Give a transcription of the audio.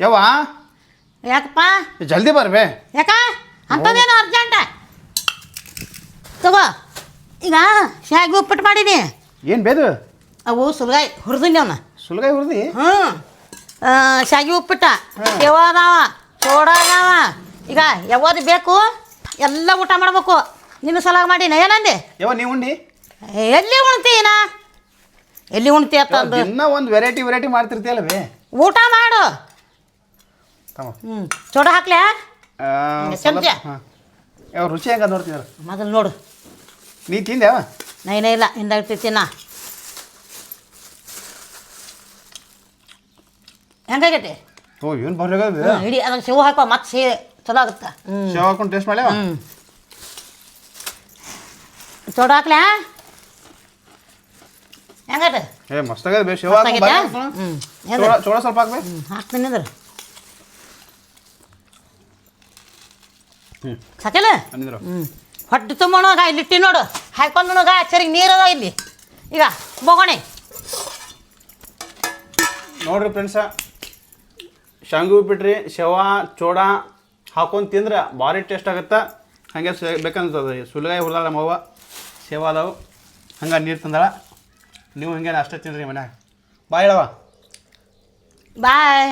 ಯವ್ವ ಯಾಕಪ್ಪ ಜಲ್ದಿ ಬರ್ಬೇ. ಯಾಕ ಅಂಥದ್ದೇನು ಅರ್ಜೆಂಟ ತಗೋ ಈಗ ಶಾವಿಗೆ ಉಪ್ಪಿಟ್ಟು ಮಾಡೀನಿ. ಏನು ಬೇದು ಅವು ಸುಲ್ಗಾಯಿ ಹುರಿದೀನಿ ಅವನ್ನ. ಸುಲ್ಗಾಯಿ ಹುರಿದಿ? ಹ್ಞೂ ಶಾವಿಗೆ ಉಪ್ಪಿಟ್ಟ ಯಾವ ಅದಾವ ಚೋಡ ಅದಾವ. ಈಗ ಯಾವ್ದು ಬೇಕು ಎಲ್ಲ ಊಟ ಮಾಡ್ಬೇಕು. ನಿನ್ನ ಸಲಾಗ ಮಾಡೀನಿ ಏನಂದೆ? ಯವ್ವ ನೀವು ಉಂಡಿ ಎಲ್ಲಿ ಉಣ್ತೀನ ಎಲ್ಲಿ ಉಣ್ತಿ ಅಂತಂದು ಇನ್ನೂ ಒಂದು ವೆರೈಟಿ ಮಾಡ್ತಿರ್ತೀಯಲ್ಲವೇ. ಊಟ ಮಾಡು. ಚೋಡ ಹಾಕ್ಲ್ಯಾ? ಚಮಚ ಯಾವ ರುಚಿ ಹೆಂಗ ನೋಡ್ತಿದಾರ ಮೊದಲು ನೋಡು. ನೀ ತಿಂದ್ಯಾವ? ನೈನೇ ಇಲ್ಲ ಹಿಂದಾಗ್ತೈತಿ ನಾ. ಹೆಂಗಾಗೈತಿ? ಓ ಏನು ಬರ್ಬೇಕಾದ್ರೆ ಇಡೀ ಅದಕ್ಕೆ ಸೇವು ಹಾಕೋ ಮತ್ತೆ ಚಲೋ ಆಗುತ್ತೆ. ಸೇವ್ ಹಾಕೊಂಡು ಟೇಸ್ಟ್ ಮಾಡ್ಯಾವ. ಚೋಡ ಹಾಕ್ಲ್ಯಾ? ಹೆಂಗೈತೆ? ಏ ಮಸ್ತಾಗದ ಬೇ. ಸೇವ್ ಚೋಳ ಸ್ವಲ್ಪ ಹಾಕ್ಬೇಕು. ಹಾಕ್ತೀನಿ ಅಂದ್ರೆ ಸಾಕಲ್ಲ. ಹೊಟ್ಟೆ ತುಂಬೋಣಗ ಇಲ್ಲಿ ಇಟ್ಟಿ ನೋಡು. ಹಾಕೊಂಡು ನೋಗ ಸರಿಗೆ ನೀರದ ಇಲ್ಲಿ. ಈಗ ಬೋಗೋಣೆ ನೋಡ್ರಿ ಫ್ರೆಂಡ್ಸ, ಶಾಂಗಿ ಉಪ್ಪಿಟ್ರಿ ಶೇವಾ ಚೋಡ ಹಾಕೊಂಡು ತಿಂದ್ರೆ ಭಾರಿ ಟೇಸ್ಟ್ ಆಗುತ್ತೆ. ಹಾಗೆ ಬೇಕಂತದ ಸುಲ್ಗಾಯಿ ಹುರಿದಾಳ ನಮ್ಮವ್ವ, ಸೇವಾ ಅದಾವು, ಹಂಗೆ ನೀರು ತಂದಾಳ. ನೀವು ಹಿಂಗೆ ಅಷ್ಟೇ ತಿನ್ರಿ ಮನ್ಯಾಗ. ಬಾಯ್ ಹೇಳವ. ಬಾಯ್.